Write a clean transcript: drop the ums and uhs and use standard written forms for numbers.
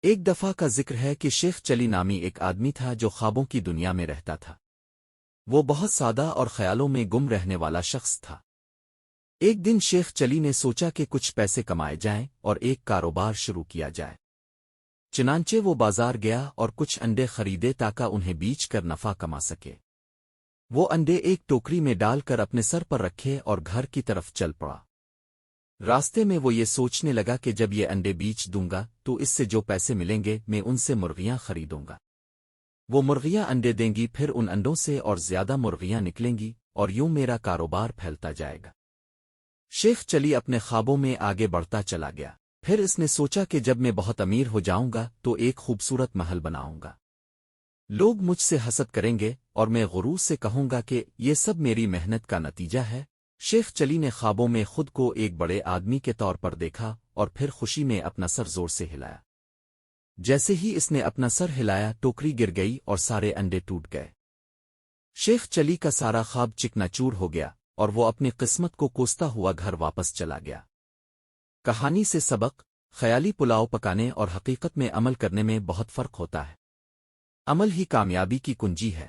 ایک دفعہ کا ذکر ہے کہ شیخ چلی نامی ایک آدمی تھا جو خوابوں کی دنیا میں رہتا تھا۔ وہ بہت سادہ اور خیالوں میں گم رہنے والا شخص تھا۔ ایک دن شیخ چلی نے سوچا کہ کچھ پیسے کمائے جائیں اور ایک کاروبار شروع کیا جائے۔ چنانچہ وہ بازار گیا اور کچھ انڈے خریدے تاکہ انہیں بیچ کر نفع کما سکے۔ وہ انڈے ایک ٹوکری میں ڈال کر اپنے سر پر رکھے اور گھر کی طرف چل پڑا۔ راستے میں وہ یہ سوچنے لگا کہ جب یہ انڈے بیچ دوں گا تو اس سے جو پیسے ملیں گے میں ان سے مرغیاں خریدوں گا۔ وہ مرغیاں انڈے دیں گی، پھر ان انڈوں سے اور زیادہ مرغیاں نکلیں گی اور یوں میرا کاروبار پھیلتا جائے گا۔ شیخ چلی اپنے خوابوں میں آگے بڑھتا چلا گیا۔ پھر اس نے سوچا کہ جب میں بہت امیر ہو جاؤں گا تو ایک خوبصورت محل بناؤں گا۔ لوگ مجھ سے حسد کریں گے اور میں غرور سے کہوں گا کہ یہ سب میری محنت کا نتیجہ ہے۔ شیخ چلی نے خوابوں میں خود کو ایک بڑے آدمی کے طور پر دیکھا اور پھر خوشی میں اپنا سر زور سے ہلایا۔ جیسے ہی اس نے اپنا سر ہلایا ٹوکری گر گئی اور سارے انڈے ٹوٹ گئے۔ شیخ چلی کا سارا خواب چکنا چور ہو گیا اور وہ اپنی قسمت کو کوستا ہوا گھر واپس چلا گیا۔ کہانی سے سبق: خیالی پلاؤ پکانے اور حقیقت میں عمل کرنے میں بہت فرق ہوتا ہے۔ عمل ہی کامیابی کی کنجی ہے۔